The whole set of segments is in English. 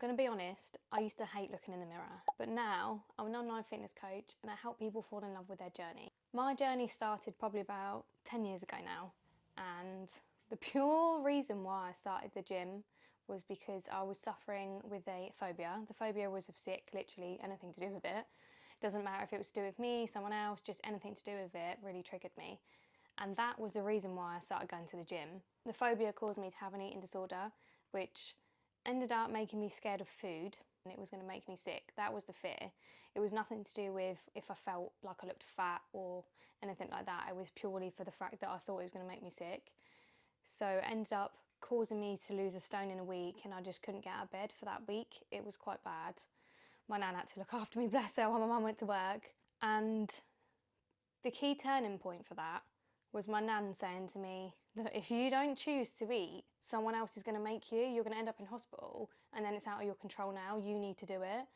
going to be honest, I used to hate looking in the mirror, but now I'm an online fitness coach and I help people fall in love with their journey. My journey started probably about 10 years ago now, and the pure reason why I started the gym was because I was suffering with a phobia. The phobia was of sick, literally anything to do with it. It doesn't matter if it was to do with me, someone else, just anything to do with it really triggered me. And that was the reason why I started going to the gym. The phobia caused me to have an eating disorder, which ended up making me scared of food, and it was going to make me sick. That was the fear. It was nothing to do with if I felt like I looked fat or anything like that. It was purely for the fact that I thought it was going to make me sick. So it ended up causing me to lose a stone in a week, and I just couldn't get out of bed for that week. It was quite bad. My nan had to look after me, bless her, while my mum went to work. And the key turning point for that was my nan saying to me, look, if you don't choose to eat, someone else is going to make you. You're going to end up in hospital, and then it's out of your control now. You need to do it.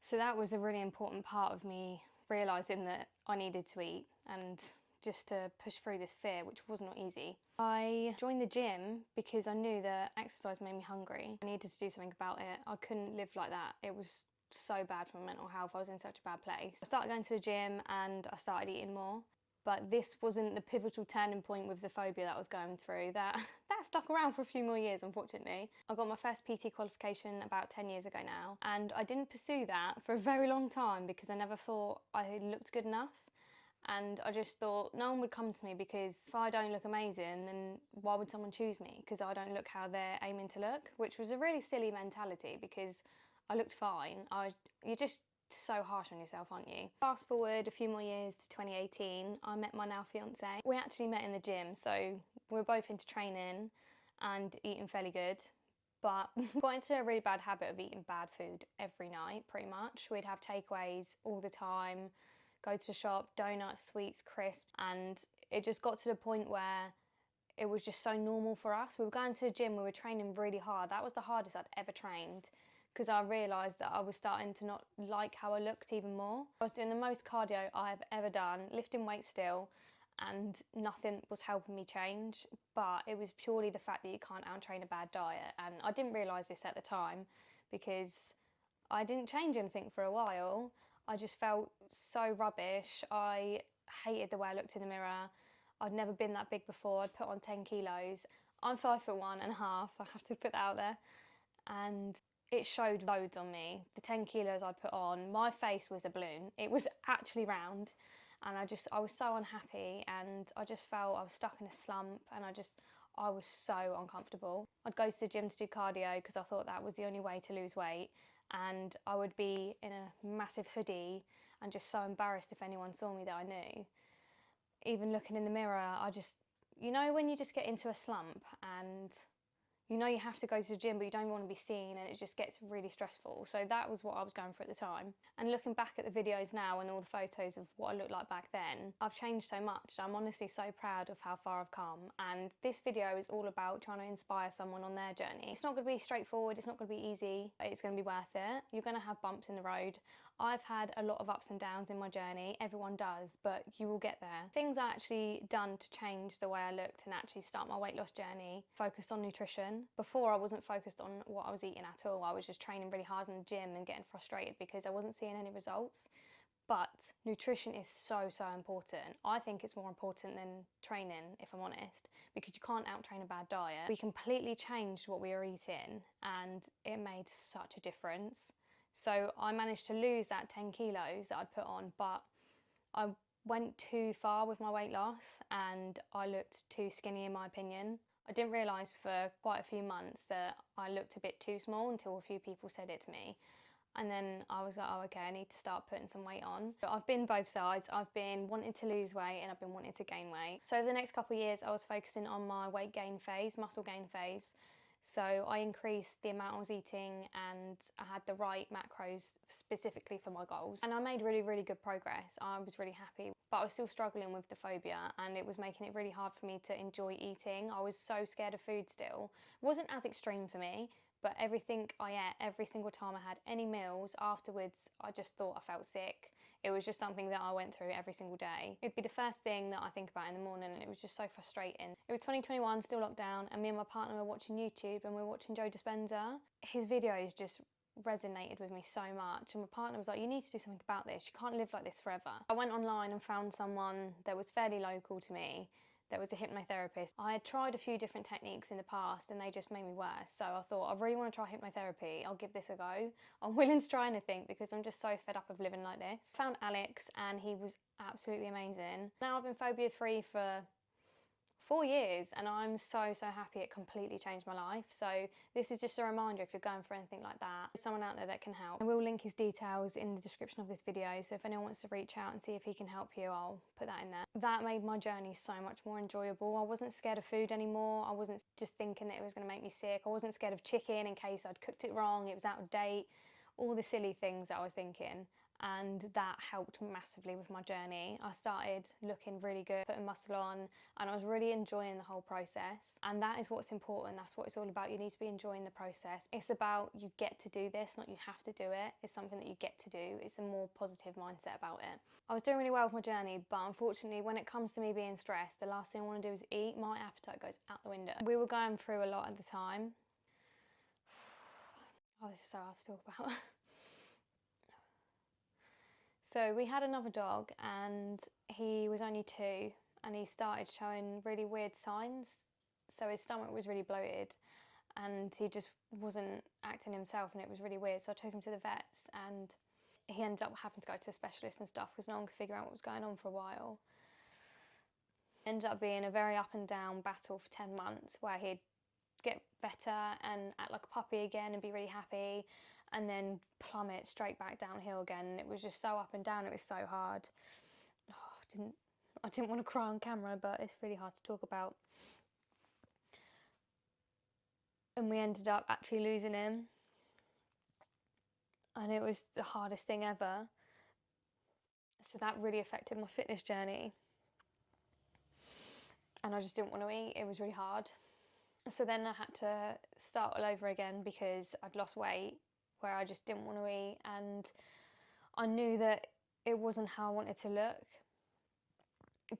So that was a really important part of me realising that I needed to eat, and just to push through this fear, which was not easy. I joined the gym because I knew that exercise made me hungry. I needed to do something about it. I couldn't live like that. It was so bad for my mental health. I was in such a bad place. I started going to the gym and I started eating more. But this wasn't the pivotal turning point with the phobia that I was going through. That stuck around for a few more years, unfortunately. I got my first PT qualification about 10 years ago now, and I didn't pursue that for a very long time because I never thought I looked good enough. And I just thought no one would come to me, because if I don't look amazing, then why would someone choose me? Because I don't look how they're aiming to look, which was a really silly mentality because I looked fine. You're just so harsh on yourself, aren't you? Fast forward a few more years to 2018, I met my now fiance. We actually met in the gym, so we were both into training and eating fairly good, but got into a really bad habit of eating bad food every night, pretty much. We'd have takeaways all the time, go to the shop, donuts, sweets, crisps, and it just got to the point where it was just so normal for us. We were going to the gym, we were training really hard. That was the hardest I'd ever trained, because I realised that I was starting to not like how I looked even more. I was doing the most cardio I have ever done, lifting weights still, and nothing was helping me change. But it was purely the fact that you can't out-train a bad diet, and I didn't realise this at the time because I didn't change anything for a while. I just felt so rubbish. I hated the way I looked in the mirror. I'd never been that big before. I'd put on 10 kilos. I'm 5'1.5", I have to put that out there. And it showed loads on me. The 10 kilos I put on, my face was a balloon. It was actually round, and I was so unhappy, and I just felt I was stuck in a slump, and I was so uncomfortable. I'd go to the gym to do cardio because I thought that was the only way to lose weight, and I would be in a massive hoodie and just so embarrassed if anyone saw me that I knew. Even looking in the mirror, you know when you just get into a slump and you know you have to go to the gym, but you don't want to be seen, and it just gets really stressful. So that was what I was going through at the time. And looking back at the videos now and all the photos of what I looked like back then, I've changed so much. I'm honestly so proud of how far I've come. And this video is all about trying to inspire someone on their journey. It's not going to be straightforward, it's not going to be easy, but it's going to be worth it. You're going to have bumps in the road. I've had a lot of ups and downs in my journey, everyone does, but you will get there. Things I actually done to change the way I looked and actually start my weight loss journey: focused on nutrition. Before, I wasn't focused on what I was eating at all. I was just training really hard in the gym and getting frustrated because I wasn't seeing any results. But nutrition is so, so important. I think it's more important than training, if I'm honest, because you can't out-train a bad diet. We completely changed what we were eating, and it made such a difference. So I managed to lose that 10 kilos that I'd put on, but I went too far with my weight loss and I looked too skinny, in my opinion. I didn't realise for quite a few months that I looked a bit too small until a few people said it to me. And then I was like, oh, okay, I need to start putting some weight on. But I've been both sides. I've been wanting to lose weight and I've been wanting to gain weight. So over the next couple of years, I was focusing on my weight gain phase, muscle gain phase. So I increased the amount I was eating and I had the right macros specifically for my goals. And I made really, really good progress. I was really happy, but I was still struggling with the phobia, and it was making it really hard for me to enjoy eating. I was so scared of food still. It wasn't as extreme for me, but everything I ate, every single time I had any meals afterwards, I just thought I felt sick. It was just something that I went through every single day. It'd be the first thing that I think about in the morning, and it was just so frustrating. It was 2021, still locked down, and me and my partner were watching YouTube, and we were watching Joe Dispenza. His videos just resonated with me so much, and my partner was like, you need to do something about this, you can't live like this forever. I went online and found someone that was fairly local to me that was a hypnotherapist. I had tried a few different techniques in the past and they just made me worse, so I thought, I really want to try hypnotherapy, I'll give this a go. I'm willing to try anything because I'm just so fed up of living like this. Found Alex and he was absolutely amazing. Now I've been phobia free for 4 years and I'm so happy. It completely changed my life. So this is just a reminder, if you're going for anything like that, there's someone out there that can help. I will link his details in the description of this video, so if anyone wants to reach out and see if he can help you, I'll put that in there. That made my journey so much more enjoyable. I wasn't scared of food anymore. I wasn't just thinking that it was going to make me sick. I wasn't scared of chicken in case I'd cooked it wrong, it was out of date, all the silly things that I was thinking. And that helped massively with my journey. I started looking really good, putting muscle on, and I was really enjoying the whole process. And that is what's important. That's what it's all about. You need to be enjoying the process. It's about, you get to do this, not you have to do it. It's something that you get to do. It's a more positive mindset about it. I was doing really well with my journey, but unfortunately when it comes to me being stressed, the last thing I want to do is eat. My appetite goes out the window. We were going through a lot at the time. Oh, this is so hard to talk about. So we had another dog and he was only 2 and he started showing really weird signs. So his stomach was really bloated and he just wasn't acting himself, and it was really weird. So I took him to the vets and he ended up having to go to a specialist and stuff because no one could figure out what was going on for a while. It ended up being a very up and down battle for 10 months where he'd get better and act like a puppy again and be really happy, and then plummet straight back downhill again. It was just so up and down. It was so hard. Oh, I didn't want to cry on camera, but it's really hard to talk about. And we ended up actually losing him, and it was the hardest thing ever. So that really affected my fitness journey, and I just didn't want to eat. It was really hard. So then I had to start all over again because I'd lost weight, where I just didn't want to eat, and I knew that it wasn't how I wanted to look.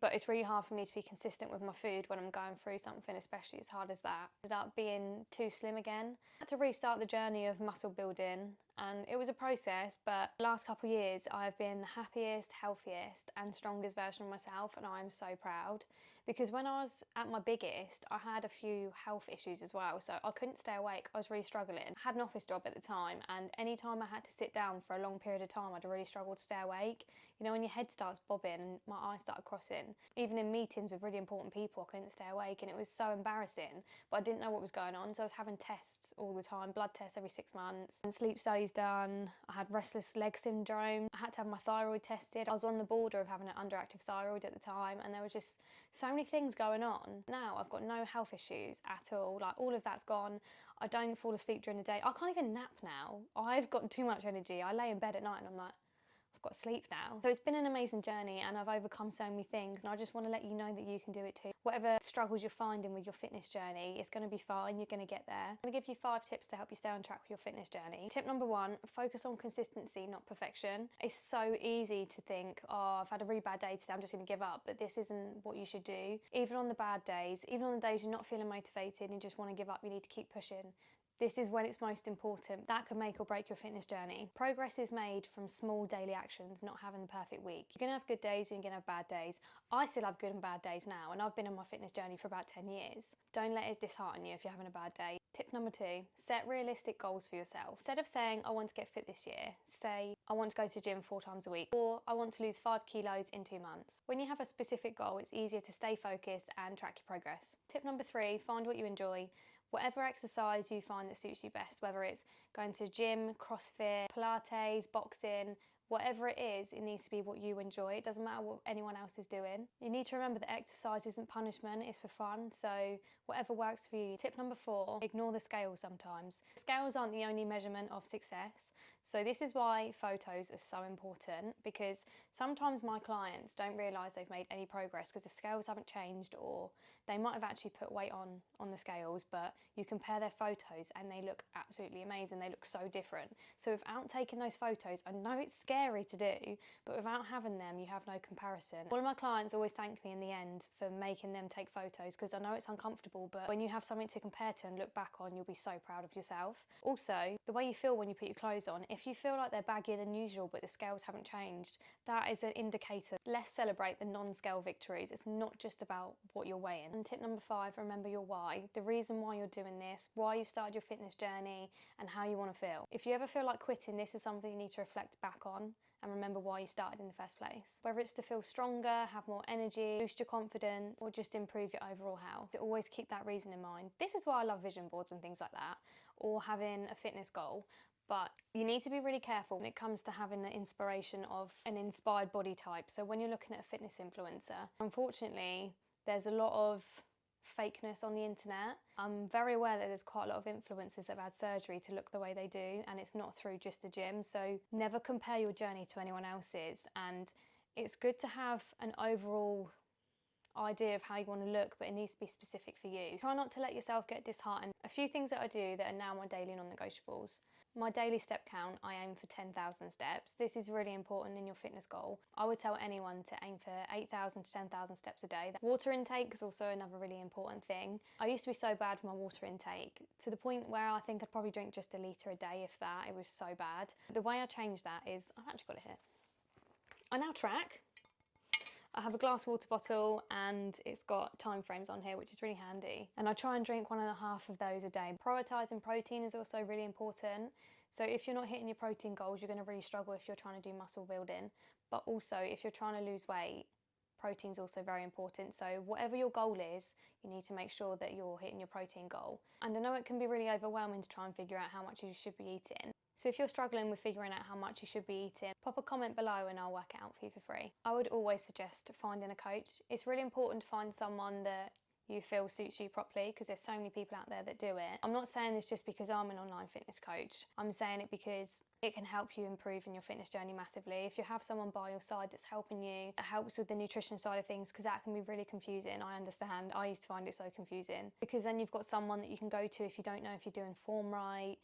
But it's really hard for me to be consistent with my food when I'm going through something, especially as hard as that. I ended up being too slim again. I had to restart the journey of muscle building, and it was a process, but the last couple of years I've been the happiest, healthiest and strongest version of myself, and I'm so proud. Because when I was at my biggest, I had a few health issues as well, so I couldn't stay awake. I was really struggling. I had an office job at the time, and any time I had to sit down for a long period of time, I'd really struggle to stay awake. You know, when your head starts bobbing and my eyes started crossing. Even in meetings with really important people, I couldn't stay awake, and it was so embarrassing, but I didn't know what was going on, so I was having tests all the time, blood tests every 6 months, and sleep studies done. I had restless leg syndrome. I had to have my thyroid tested. I was on the border of having an underactive thyroid at the time, and there were just so many things going on. Now I've got no health issues at all. Like, all of that's gone. I don't fall asleep during the day. I can't even nap now. I've got too much energy. I lay in bed at night and I'm like, I've got sleep now. So it's been an amazing journey, and I've overcome so many things, and I just want to let you know that you can do it too. Whatever struggles you're finding with your fitness journey, it's going to be fine. You're going to get there. I'm going to give you 5 tips to help you stay on track with your fitness journey. Tip number 1, focus on consistency, not perfection. It's so easy to think, oh, I've had a really bad day today, I'm just going to give up, but this isn't what you should do. Even on the bad days, even on the days you're not feeling motivated and you just want to give up, you need to keep pushing. This is when it's most important. That could make or break your fitness journey. Progress is made from small daily actions, not having the perfect week. You're gonna have good days and you're gonna have bad days. I still have good and bad days now, and I've been on my fitness journey for about 10 years. Don't let it dishearten you if you're having a bad day. Tip number 2, set realistic goals for yourself. Instead of saying, I want to get fit this year, say, I want to go to the gym 4 times a week, or I want to lose 5 kilos in 2 months. When you have a specific goal, it's easier to stay focused and track your progress. Tip number 3, find what you enjoy. Whatever exercise you find that suits you best, whether it's going to the gym, CrossFit, Pilates, boxing, whatever it is, it needs to be what you enjoy. It doesn't matter what anyone else is doing. You need to remember that exercise isn't punishment, it's for fun, so whatever works for you. Tip number 4, ignore the scales sometimes. Scales aren't the only measurement of success, so this is why photos are so important, because sometimes my clients don't realise they've made any progress because the scales haven't changed, or they might have actually put weight on the scales, but you compare their photos and they look absolutely amazing. They look so different. So without taking those photos, I know it's scary scary to do, but without having them, you have no comparison. All of my clients always thank me in the end for making them take photos, because I know it's uncomfortable, but when you have something to compare to and look back on, you'll be so proud of yourself. Also, the way you feel when you put your clothes on, if you feel like they're baggier than usual, but the scales haven't changed, that is an indicator. Let's celebrate the non-scale victories. It's not just about what you're weighing. And tip number 5, remember your why. The reason why you're doing this, why you started your fitness journey, and how you want to feel. If you ever feel like quitting, this is something you need to reflect back on and remember why you started in the first place. Whether it's to feel stronger, have more energy, boost your confidence, or just improve your overall health, always keep that reason in mind. This is why I love vision boards and things like that, or having a fitness goal. But you need to be really careful when it comes to having the inspiration of an inspired body type. So when you're looking at a fitness influencer, unfortunately, there's a lot of fakeness on the internet. I'm very aware that there's quite a lot of influencers that have had surgery to look the way they do, and it's not through just a gym. So never compare your journey to anyone else's, and it's good to have an overall idea of how you want to look, but it needs to be specific for you. Try not to let yourself get disheartened. A few things that I do that are now my daily non-negotiables. My daily step count, I aim for 10,000 steps. This is really important in your fitness goal. I would tell anyone to aim for 8,000 to 10,000 steps a day. Water intake is also another really important thing. I used to be so bad with my water intake, to the point where I think I'd probably drink just a litre a day, if that. It was so bad. The way I changed that is, I've actually got it here. I now track. I have a glass water bottle and it's got time frames on here, which is really handy. And I try and drink 1.5 of those a day. Prioritising protein is also really important. So if you're not hitting your protein goals, you're going to really struggle if you're trying to do muscle building. But also if you're trying to lose weight, protein's also very important. So whatever your goal is, you need to make sure that you're hitting your protein goal. And I know it can be really overwhelming to try and figure out how much you should be eating. So if you're struggling with figuring out how much you should be eating, pop a comment below and I'll work it out for you for free. I would always suggest finding a coach. It's really important to find someone that you feel suits you properly, because there's so many people out there that do it. I'm not saying this just because I'm an online fitness coach. I'm saying it because it can help you improve in your fitness journey massively. If you have someone by your side that's helping you, it helps with the nutrition side of things, because that can be really confusing. I understand. I used to find it so confusing, because then you've got someone that you can go to if you don't know if you're doing form right,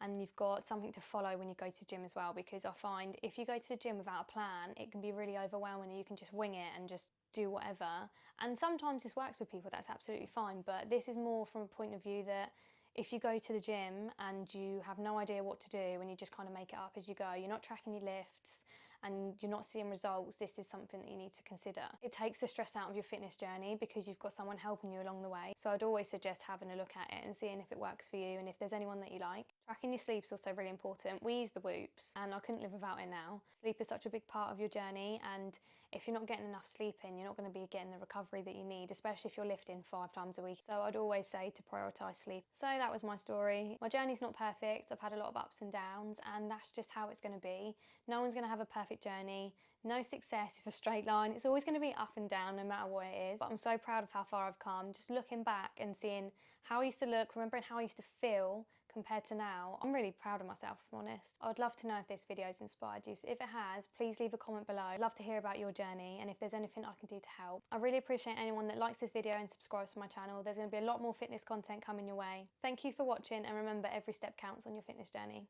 and you've got something to follow when you go to the gym as well, because I find if you go to the gym without a plan, it can be really overwhelming and you can just wing it and just do whatever. And sometimes this works with people, that's absolutely fine, but this is more from a point of view that if you go to the gym and you have no idea what to do and you just kind of make it up as you go, you're not tracking your lifts and you're not seeing results, this is something that you need to consider. It takes the stress out of your fitness journey because you've got someone helping you along the way. So I'd always suggest having a look at it and seeing if it works for you and if there's anyone that you like. Tracking your sleep is also really important. We use the Whoops and I couldn't live without it now. Sleep is such a big part of your journey, and if you're not getting enough sleep in, you're not going to be getting the recovery that you need, especially if you're lifting 5 times a week. So I'd always say to prioritise sleep. So that was my story. My journey's not perfect. I've had a lot of ups and downs, and that's just how it's going to be. No one's going to have a perfect journey. No success is a straight line. It's always going to be up and down no matter what it is. But I'm so proud of how far I've come. Just looking back and seeing how I used to look, remembering how I used to feel compared to now, I'm really proud of myself, if I'm honest. I'd love to know if this video has inspired you. So if it has, please leave a comment below. I'd love to hear about your journey and if there's anything I can do to help. I really appreciate anyone that likes this video and subscribes to my channel. There's going to be a lot more fitness content coming your way. Thank you for watching, and remember, every step counts on your fitness journey.